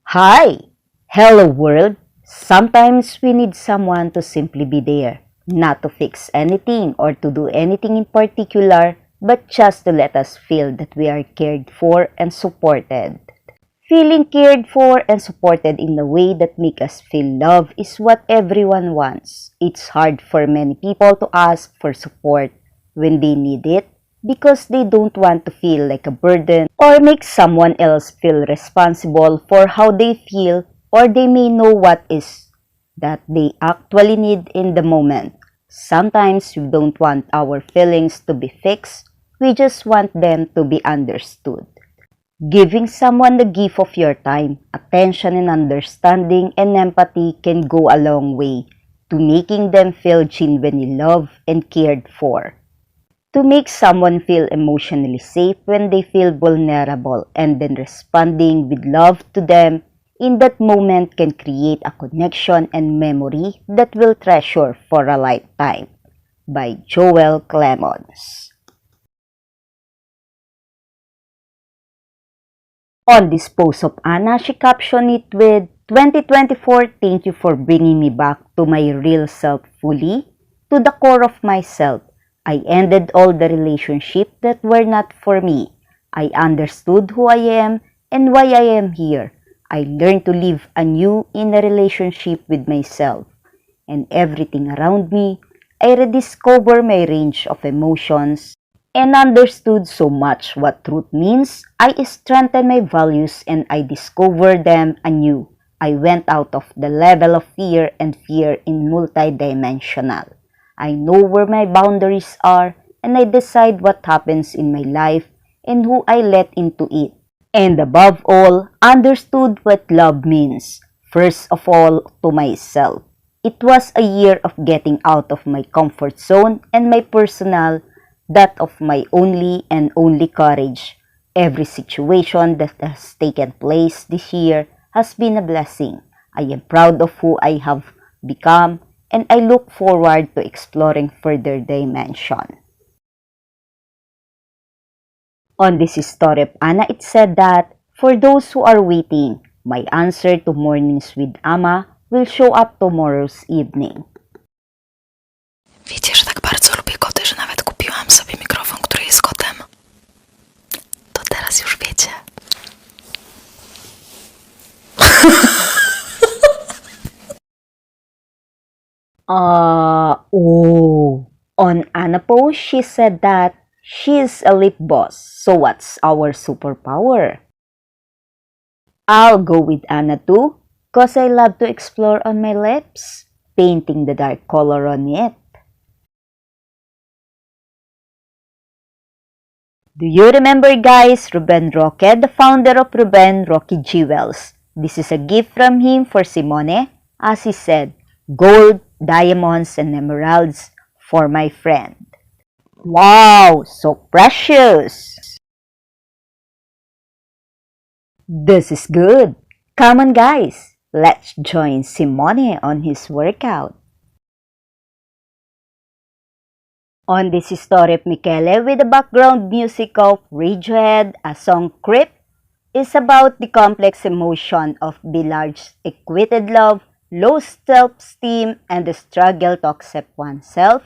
Hi! Hello world! Sometimes we need someone to simply be there, not to fix anything or to do anything in particular, but just to let us feel that we are cared for and supported. Feeling cared for and supported in a way that make us feel love is what everyone wants. It's hard for many people to ask for support when they need it because they don't want to feel like a burden or make someone else feel responsible for how they feel, or they may know what is that they actually need in the moment. Sometimes we don't want our feelings to be fixed, we just want them to be understood. Giving someone the gift of your time, attention and understanding and empathy can go a long way to making them feel genuinely loved and cared for. To make someone feel emotionally safe when they feel vulnerable, and then responding with love to them in that moment can create a connection and memory that will treasure for a lifetime. By Joel Clemons. On this post of Anna, she captioned it with 2024, thank you for bringing me back to my real self fully, to the core of myself. I ended all the relationships that were not for me. I understood who I am and why I am here. I learned to live anew in a relationship with myself and everything around me. I rediscover my range of emotions and understood so much what truth means. I strengthened my values and I discovered them anew. I went out of the level of fear and fear in multidimensional. I know where my boundaries are and I decide what happens in my life and who I let into it. And above all, understood what love means, first of all to myself. It was a year of getting out of my comfort zone and my personal, that of my only and only courage. Every situation that has taken place this year has been a blessing. I am proud of who I have become and I look forward to exploring further dimension. On this story of Anna, it said that, for those who are waiting, my answer to Mornings with Ama will show up tomorrow's evening. Wiecie, że tak bardzo lubię koty, że nawet kupiłam sobie mikrofon, który jest kotem. To teraz już wiecie. On Anna post, she said that she's a lip boss. So what's our superpower? I'll go with Anna too, cause I love to explore on my lips, painting the dark color on it. Do you remember, guys, Ruben Roque, the founder of Ruben Roque Jewels? This is a gift from him for Simone, as he said, gold, diamonds, and emeralds for my friend. Wow, so precious! This is good. Come on, guys, let's join Simone on his workout. On this story of Michele with the background music of Radiohead, a song Creep is about the complex emotion of the large equated love, low self-esteem, and the struggle to accept oneself.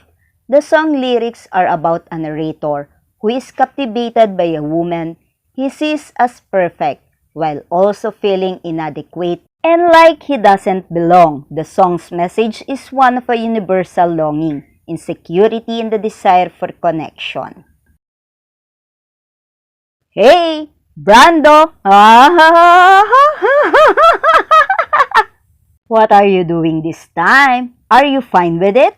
The song lyrics are about a narrator who is captivated by a woman he sees as perfect while also feeling inadequate and like he doesn't belong. The song's message is one of a universal longing, insecurity, and the desire for connection. Hey, Brando! What are you doing this time? Are you fine with it?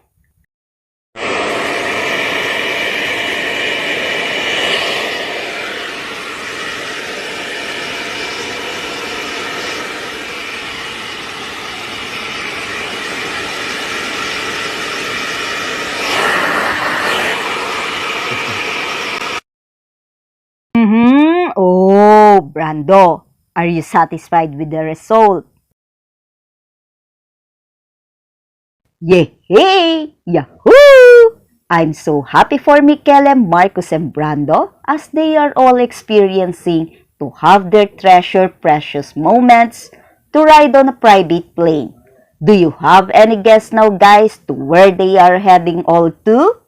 Oh, Brando, are you satisfied with the result? Yay! Yahoo! I'm so happy for Michele, Marcus, and Brando as they are all experiencing to have their treasure precious moments to ride on a private plane. Do you have any guess now, guys, to where they are heading all to?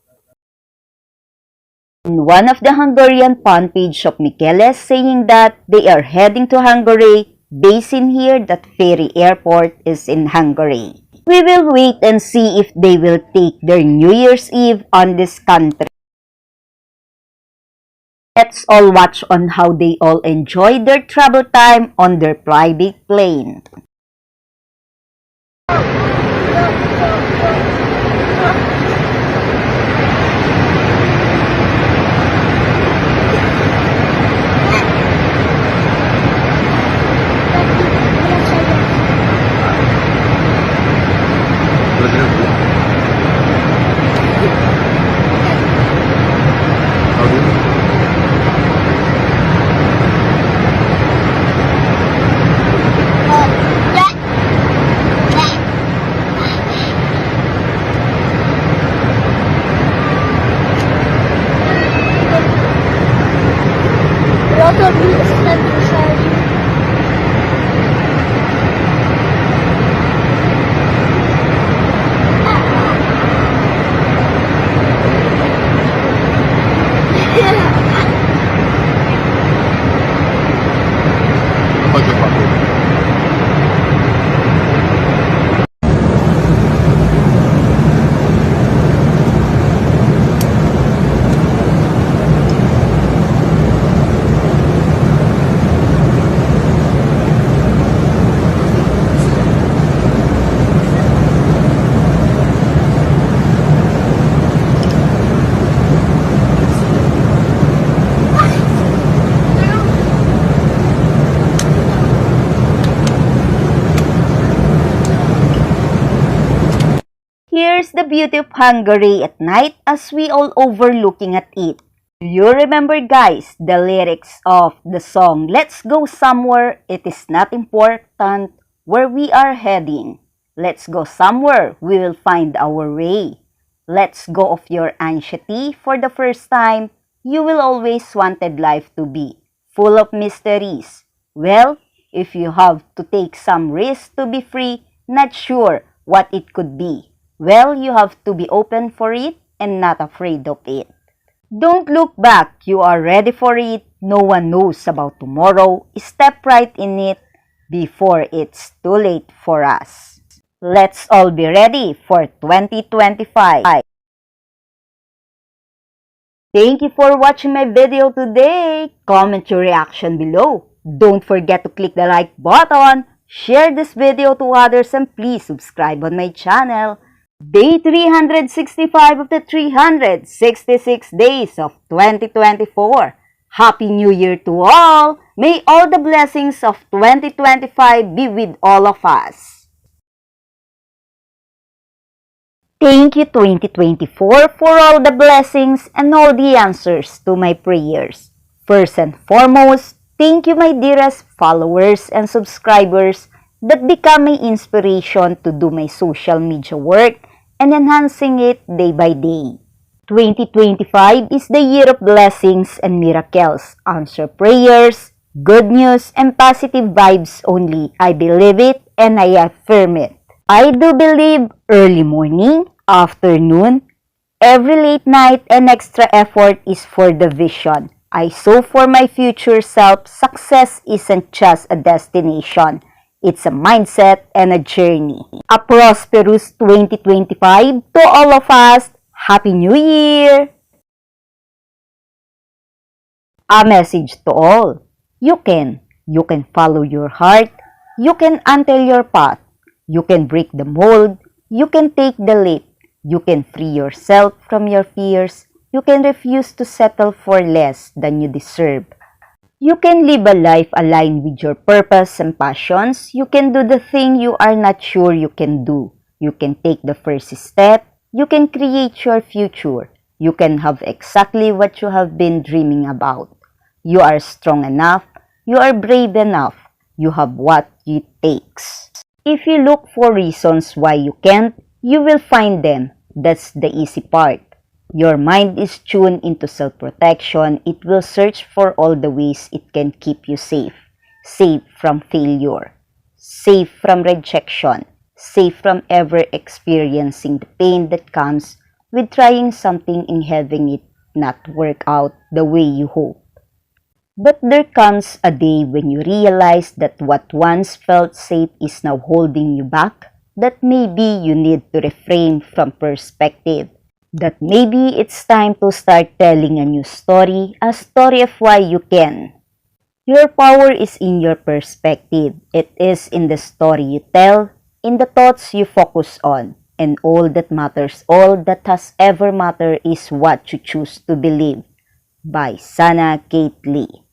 In one of the Hungarian fan page of Micheles saying that they are heading to Hungary, based in here that ferry airport is in Hungary. We will wait and see if they will take their New Year's Eve on this country. Let's all watch on how they all enjoy their travel time on their private plane. Here's the beauty of Hungary at night as we all overlooking at it. Do you remember, guys, the lyrics of the song Let's Go Somewhere, It Is Not Important Where We Are Heading. Let's go somewhere, we will find our way. Let's go of your anxiety for the first time. You will always wanted life to be full of mysteries. Well, if you have to take some risk to be free, not sure what it could be. Well, you have to be open for it and not afraid of it. Don't look back, you are ready for it. No one knows about tomorrow. Step right in it before it's too late for us. Let's all be ready for 2025. Thank you for watching my video today. Comment your reaction below. Don't forget to click the like button, share this video to others, and please subscribe on my channel. Day 365 of the 366 days of 2024. Happy New Year to all! May all the blessings of 2025 be with all of us. Thank you 2024 for all the blessings and all the answers to my prayers. First and foremost, thank you my dearest followers and subscribers that become my inspiration to do my social media work and enhancing it day by day. 2025 is the year of blessings and miracles, answer prayers, good news, and positive vibes only. I believe it and I affirm it. I do believe early morning, afternoon, every late night, and extra effort is for the vision. I sow for my future self. Success isn't just a destination. It's a mindset and a journey. A prosperous 2025 to all of us. Happy New Year! A message to all. You can follow your heart. You can until your path. You can break the mold. You can take the leap. You can free yourself from your fears. You can refuse to settle for less than you deserve. You can live a life aligned with your purpose and passions. You can do the thing you are not sure you can do. You can take the first step. You can create your future. You can have exactly what you have been dreaming about. You are strong enough. You are brave enough. You have what it takes. If you look for reasons why you can't, you will find them. That's the easy part. Your mind is tuned into self-protection. It will search for all the ways it can keep you safe. Safe from failure. safe from rejection, safe from ever experiencing the pain that comes with trying something and having it not work out the way you hope. But there comes a day when you realize that what once felt safe is now holding you back, that maybe you need to reframe from perspective, that maybe it's time to start telling a new story, a story of why you can. Your power is in your perspective. It is in the story you tell, in the thoughts you focus on, and all that matters, all that has ever mattered is what you choose to believe. By Sana Kate Lee.